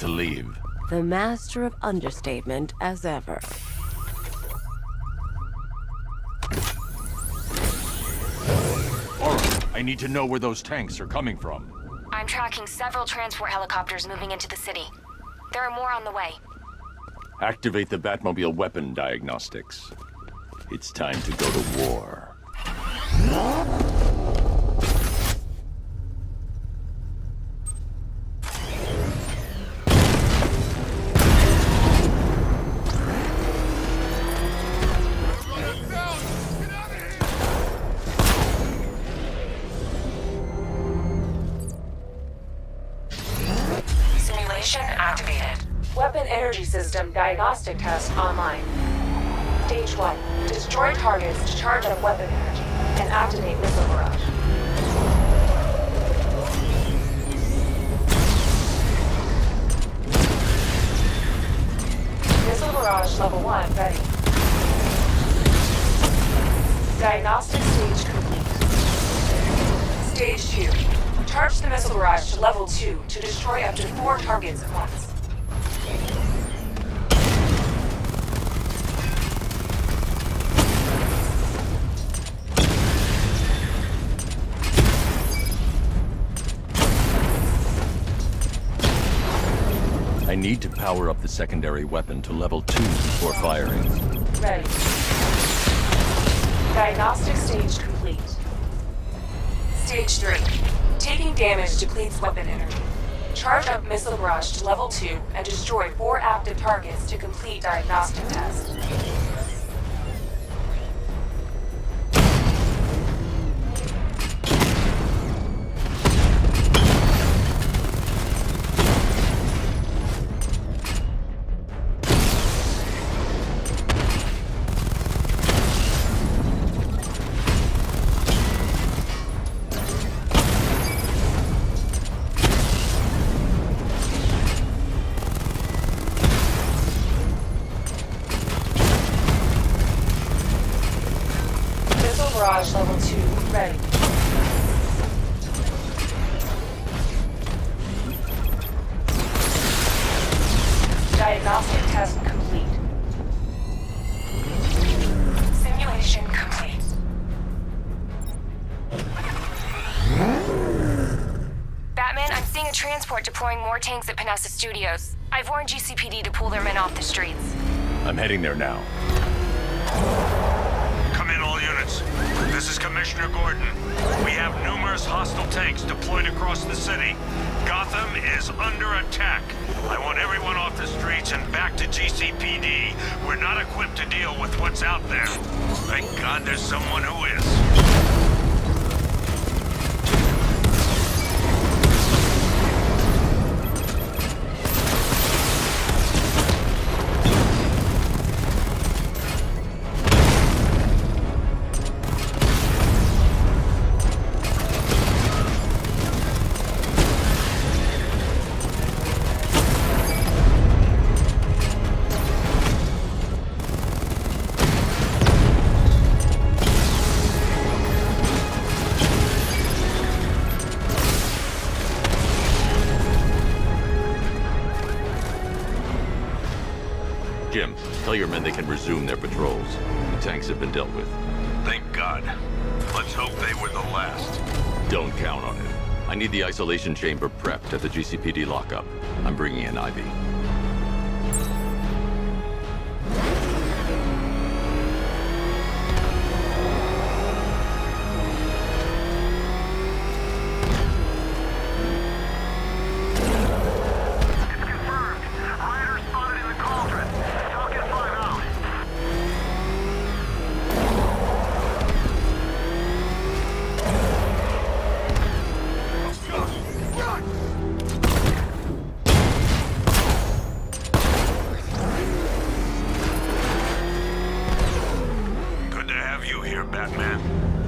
to leave. The master of understatement as ever. I need to know where those tanks are coming from. I'm tracking several transport helicopters moving into the city. There are more on the way. Activate the Batmobile weapon diagnostics. It's time to go to war. Simulation activated. Weapon energy system diagnostic test online. Stage 1. Destroy targets to charge up weapon energy and activate missile barrage. Missile barrage level 1 ready. Diagnostic stage complete. Stage 2. Charge the missile barrage to level 2 to destroy up to 4 targets at once. I need to power up the secondary weapon to level 2 before firing. Ready. Diagnostic stage complete. Stage 3. Taking damage depletes weapon energy. Charge up missile barrage to level 2 and destroy 4 active targets to complete diagnostic test. Barrage level 2 ready. Diagnostic test complete. Simulation complete. Batman, I'm seeing a transport deploying more tanks at Panessa Studios. I've warned GCPD to pull their men off the streets. I'm heading there now. Come in, all units. This is Commissioner Gordon. We have numerous hostile tanks deployed across the city. Gotham is under attack. I want everyone off the streets and back to GCPD. We're not equipped to deal with what's out there. Thank God there's someone who is. Jim, tell your men they can resume their patrols. The tanks have been dealt with. Thank God. Let's hope they were the last. Don't count on it. I need the isolation chamber prepped at the GCPD lockup. I'm bringing in Ivy. Batman.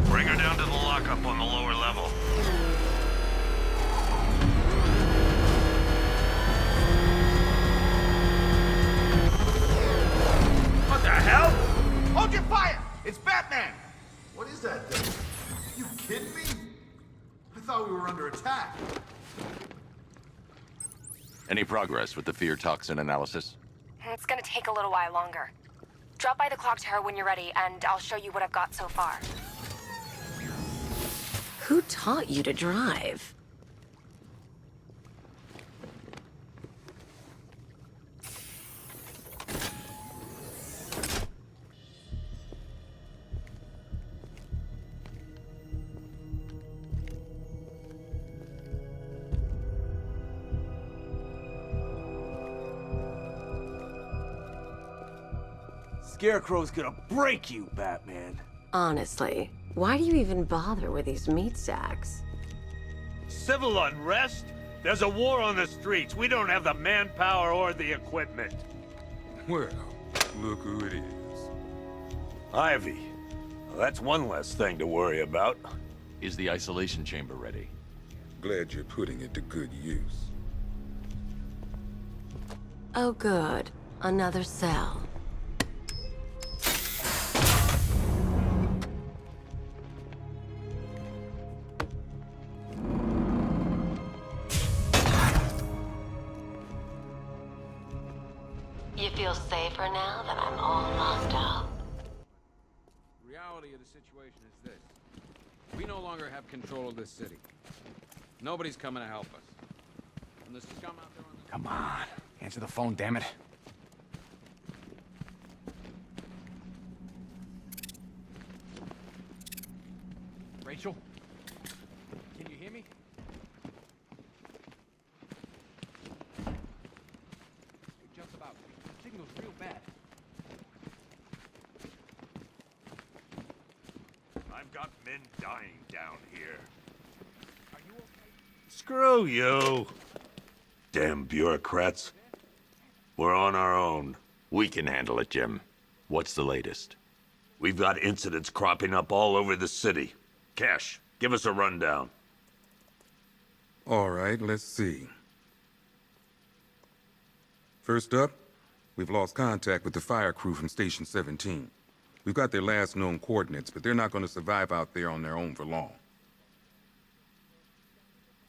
Bring her down to the lockup on the lower level. What the hell? Hold your fire! It's Batman! What is that thing? You kidding me? I thought we were under attack. Any progress with the fear toxin analysis? It's gonna take a little while longer. Drop by the clock tower when you're ready, and I'll show you what I've got so far. Who taught you to drive? Scarecrow's gonna break you, Batman. Honestly, why do you even bother with these meat sacks? Civil unrest? There's a war on the streets. We don't have the manpower or the equipment. Well, look who it is. Ivy. Well, that's one less thing to worry about. Is the isolation chamber ready? Glad you're putting it to good use. Oh good, another cell. You feel safer now that I'm all locked up? Reality of the situation is this. We no longer have control of this city. Nobody's coming to help us. And the scum out there on the... Come on, answer the phone, damn it. Rachel? Can you hear me? Just about. The signal's real bad. I've got men dying down here. Are you okay? Screw you. Damn bureaucrats. We're on our own. We can handle it, Jim. What's the latest? We've got incidents cropping up all over the city. Cash, give us a rundown. All right, let's see. First up, we've lost contact with the fire crew from Station 17. We've got their last known coordinates, but they're not going to survive out there on their own for long.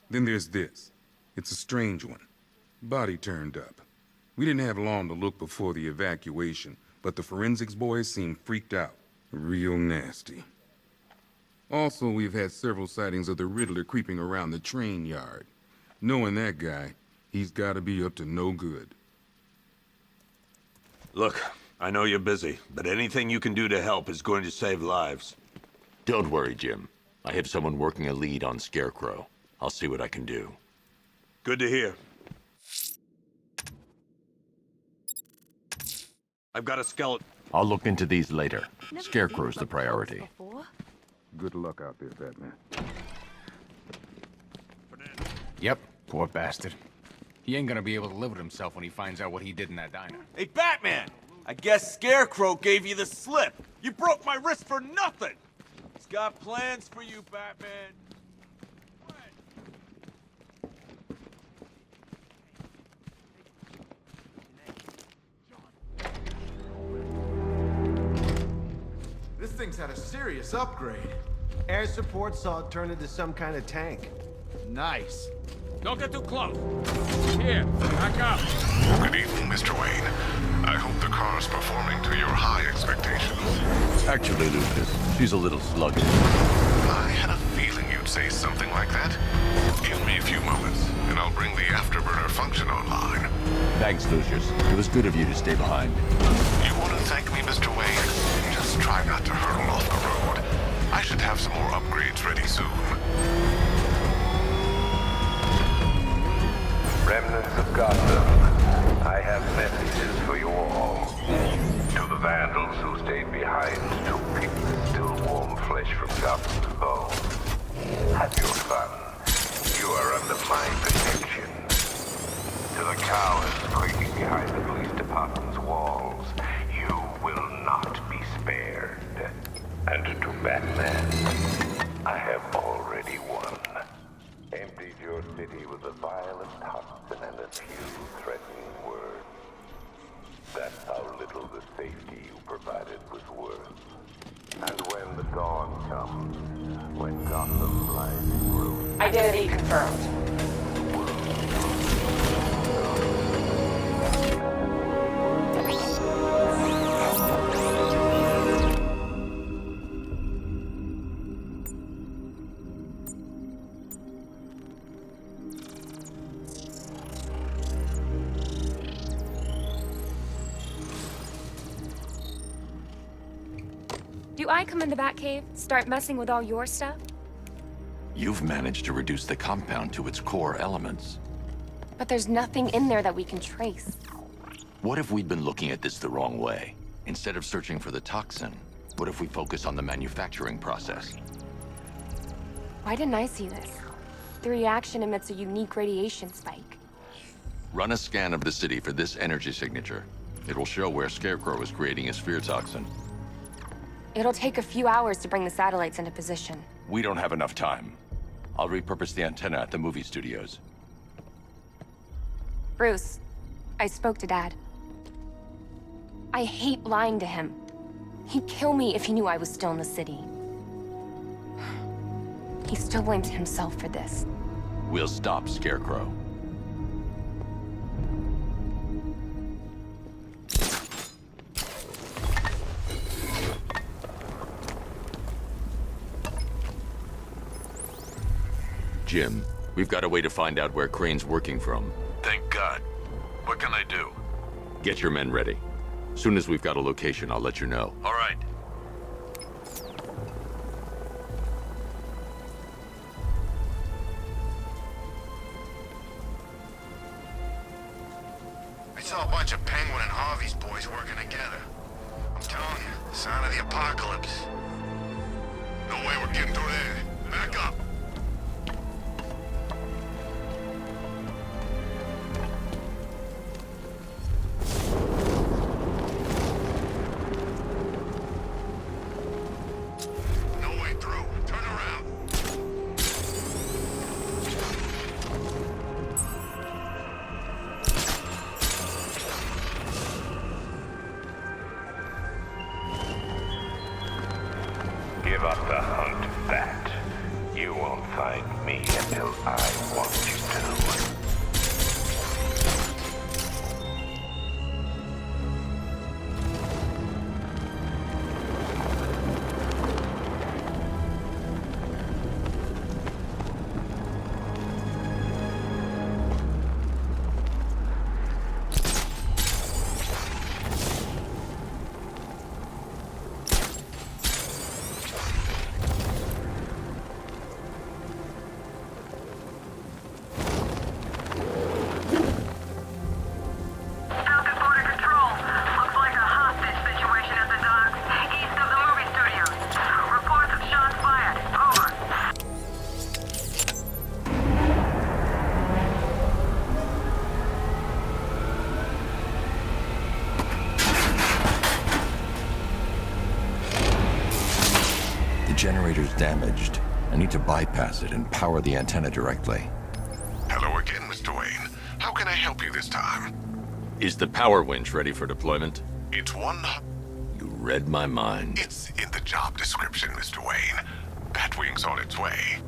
Then there's this. It's a strange one. Body turned up. We didn't have long to look before the evacuation, but the forensics boys seemed freaked out. Real nasty. Also, we've had several sightings of the Riddler creeping around the train yard. Knowing that guy, he's gotta be up to no good. Look, I know you're busy, but anything you can do to help is going to save lives. Don't worry, Jim. I have someone working a lead on Scarecrow. I'll see what I can do. Good to hear. I've got a skeleton. I'll look into these later. Scarecrow's the priority. Good luck out there, Batman. Yep, poor bastard. He ain't gonna be able to live with himself when he finds out what he did in that diner. Hey, Batman! I guess Scarecrow gave you the slip. You broke my wrist for nothing. He's got plans for you, Batman. This thing's had a serious upgrade. Air support saw it turn into some kind of tank. Nice. Don't get too close. Here, back up. Good evening, Mr. Wayne. I hope the car's performing to your high expectations. Actually, Lucas, she's a little sluggish. I had a feeling you'd say something like that. Give me a few moments, and I'll bring the afterburner function online. Thanks, Lucius. It was good of you to stay behind. You want to thank me, Mr. Wayne? Just try not to hurtle off the road. I should have some more upgrades ready soon. Remnants of Gotham, I have messages for you all. To the vandals who stayed behind to pick the still warm flesh from Gotham's bones. Have your fun. You are under my protection. To the cowards quaking behind the police department's walls, you will not be spared. And to Batman, I have already won. Emptied your city with a violent toxin and a few threatening words. That's how little the safety you provided was worth. And when the dawn comes, when Gotham lies in ruin, Identity confirmed. the world will Do I come in the Batcave, start messing with all your stuff? You've managed to reduce the compound to its core elements. But there's nothing in there that we can trace. What if we'd been looking at this the wrong way? Instead of searching for the toxin, what if we focus on the manufacturing process? Why didn't I see this? The reaction emits a unique radiation spike. Run a scan of the city for this energy signature. It will show where Scarecrow is creating his fear toxin. It'll take a few hours to bring the satellites into position. We don't have enough time. I'll repurpose the antenna at the movie studios. Bruce, I spoke to Dad. I hate lying to him. He'd kill me if he knew I was still in the city. He still blames himself for this. We'll stop Scarecrow. Jim, we've got a way to find out where Crane's working from. Thank God. What can I do? Get your men ready. Soon as we've got a location, I'll let you know. All right. I saw a bunch of Penguin and Harvey's boys working together. I'm telling you, sign of the apocalypse. No way we're getting through there. Back up. No way through. Turn around. Give up the hunt, Bat. You won't find me until I want you to. Generator's damaged. I need to bypass it and power the antenna directly. Hello again, Mr. Wayne. How can I help you this time? Is the power winch ready for deployment? It's one... You read my mind. It's in the job description, Mr. Wayne. Batwing's on its way.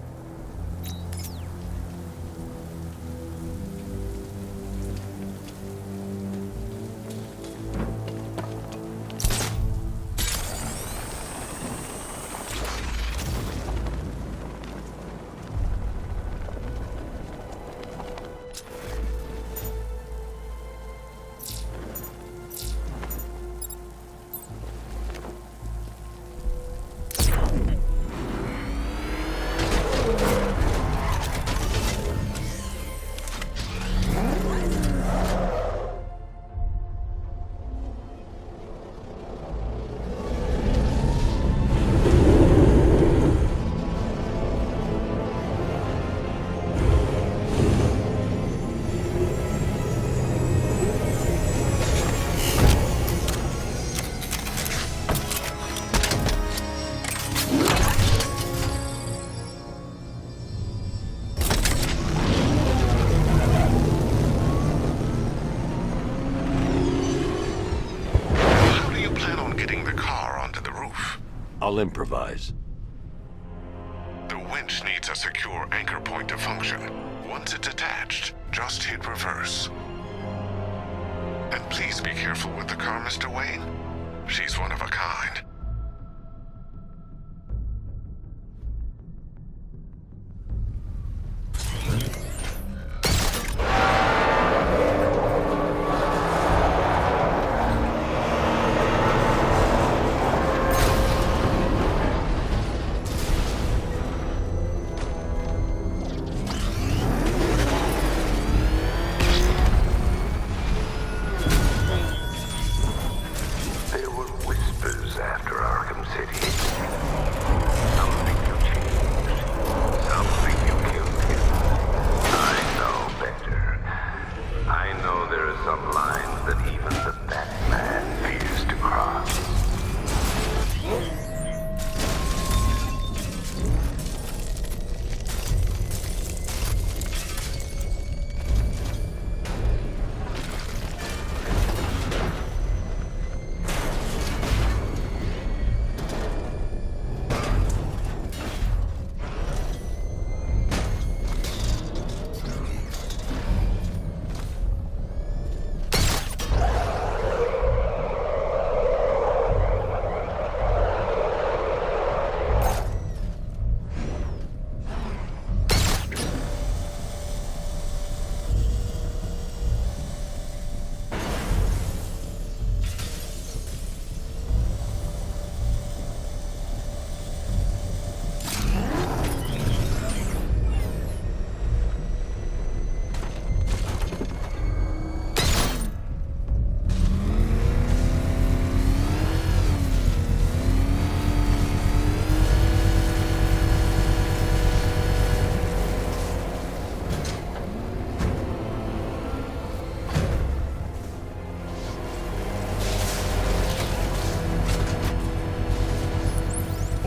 I'll improvise. The winch needs a secure anchor point to function. Once it's attached, just hit reverse. And please be careful with the car, Mr. Wayne. She's one of a kind.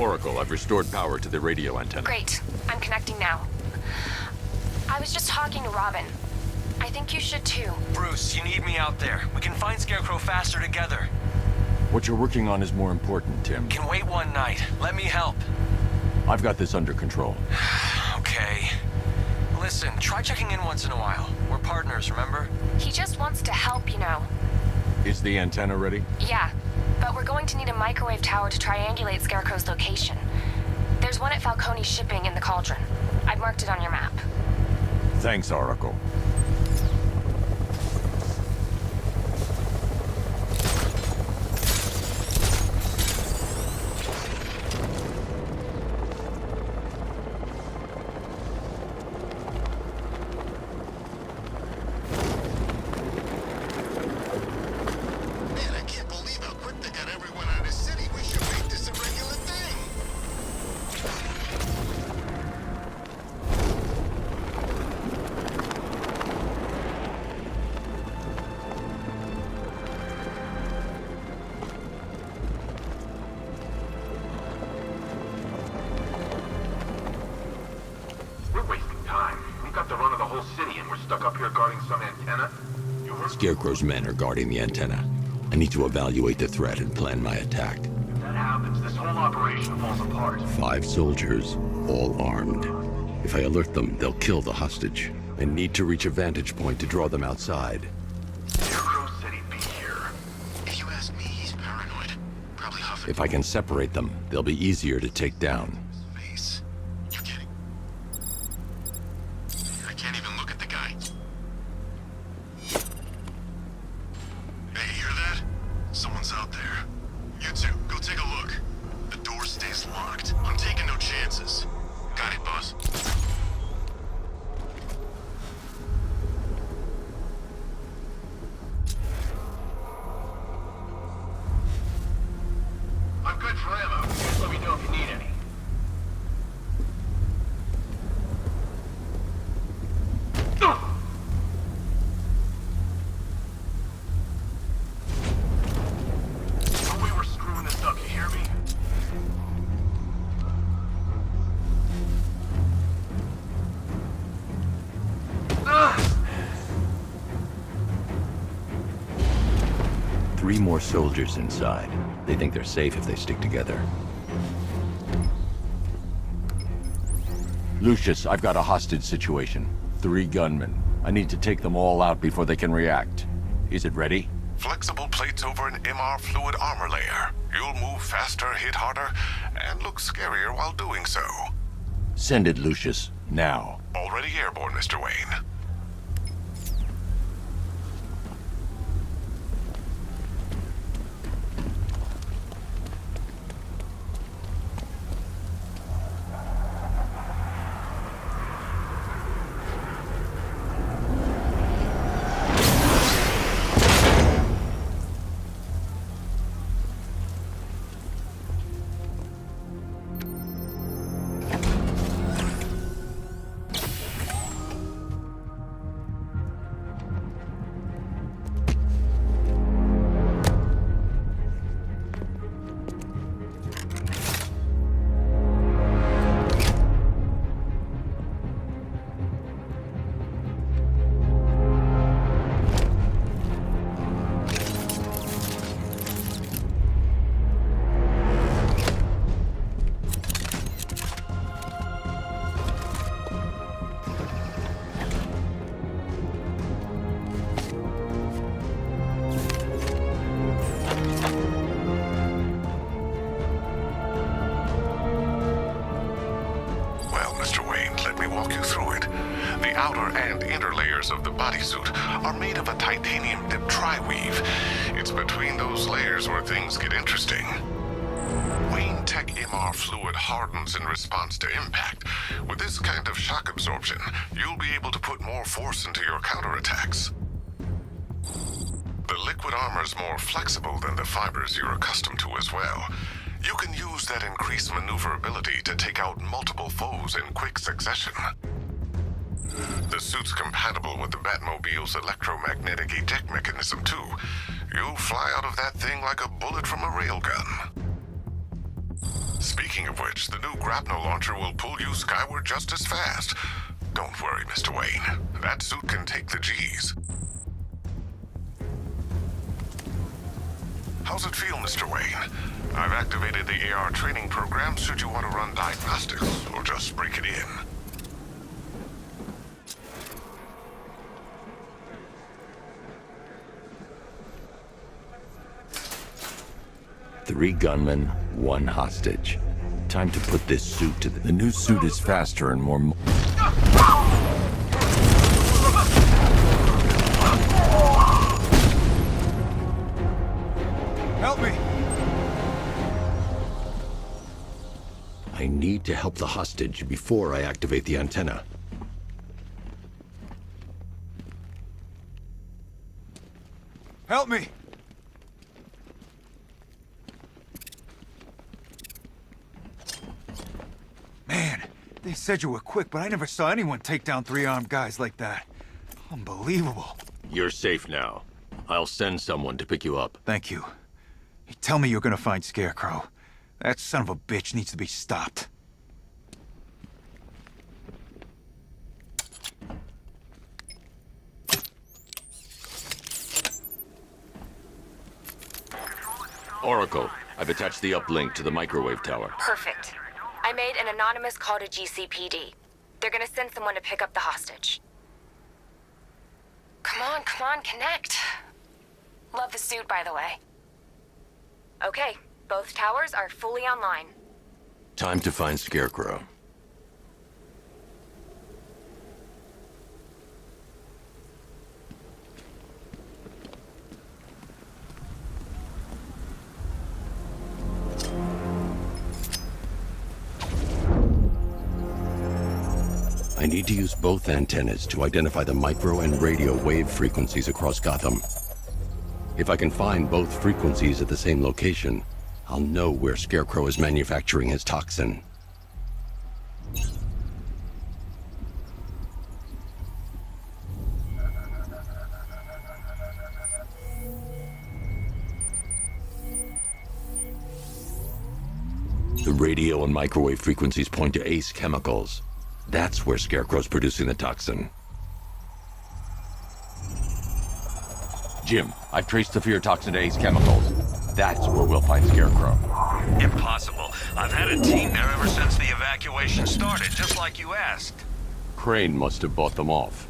Oracle, I've restored power to the radio antenna. Great. I'm connecting now. I was just talking to Robin. I think you should too. Bruce, you need me out there. We can find Scarecrow faster together. What you're working on is more important, Tim. Can wait one night. Let me help. I've got this under control. Okay. Listen, try checking in once in a while. We're partners, remember? He just wants to help, you know. Is the antenna ready? Yeah, but we're going to need a microwave tower to triangulate Scarecrow's location. There's one at Falcone's shipping in the Cauldron. I've marked it on your map. Thanks, Oracle. Scarecrow's men are guarding the antenna. I need to evaluate the threat and plan my attack. If that happens, this whole operation falls apart. 5 soldiers, all armed. If I alert them, they'll kill the hostage. I need to reach a vantage point to draw them outside. Scarecrow said he'd be here. If you ask me, he's paranoid. Probably huffing. If I can separate them, they'll be easier to take down. Space. You're kidding. I can't even look at the guy. Hey, hear that? Someone's out there. You two, go take a look. The door stays locked. I'm taking no chances. Got it, boss. I'm good for ammo. Just let me know if you need any. No way we're screwing this up, you hear me? Three more soldiers inside. They think they're safe if they stick together. Lucius, I've got a hostage situation. 3 gunmen. I need to take them all out before they can react. Is it ready? Flexible plates over an MR fluid armor layer. You'll move faster, hit harder, and look scarier while doing so. Send it, Lucius. Now. Already airborne, Mr. Wayne. Of the bodysuit are made of a titanium dip tri-weave. It's between those layers where things get interesting. Wayne Tech MR fluid hardens in response to impact. With this kind of shock absorption, you'll be able to put more force into your counterattacks. The liquid armor's more flexible than the fibers you're accustomed to as well. You can use that increased maneuverability to take out multiple foes in quick succession. The suit's compatible with the Batmobile's electromagnetic eject mechanism, too. You'll fly out of that thing like a bullet from a railgun. Speaking of which, the new grapnel launcher will pull you skyward just as fast. Don't worry, Mr. Wayne. That suit can take the G's. How's it feel, Mr. Wayne? I've activated the AR training program should you want to run diagnostics, or just break it in. Three gunmen, one hostage. Time to put this suit to the new suit is faster and more... Help me! I need to help the hostage before I activate the antenna. Help me! Man, they said you were quick, but I never saw anyone take down three armed guys like that. Unbelievable. You're safe now. I'll send someone to pick you up. Thank you. You tell me you're gonna find Scarecrow. That son of a bitch needs to be stopped. Oracle, I've attached the uplink to the microwave tower. Perfect. I made an anonymous call to GCPD. They're gonna send someone to pick up the hostage. Come on, connect. Love the suit, by the way. Okay, both towers are fully online. Time to find Scarecrow. I need to use both antennas to identify the micro and radio wave frequencies across Gotham. If I can find both frequencies at the same location, I'll know where Scarecrow is manufacturing his toxin. The radio and microwave frequencies point to Ace Chemicals. That's where Scarecrow's producing the toxin. Jim, I've traced the fear toxin to Ace Chemicals. That's where we'll find Scarecrow. Impossible. I've had a team there ever since the evacuation started, just like you asked. Crane must have bought them off.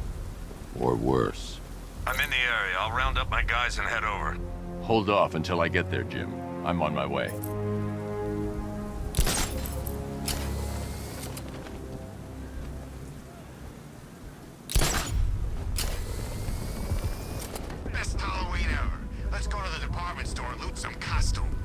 Or worse. I'm in the area. I'll round up my guys and head over. Hold off until I get there, Jim. I'm on my way. Best Halloween ever. Let's go to the department store and loot some costumes.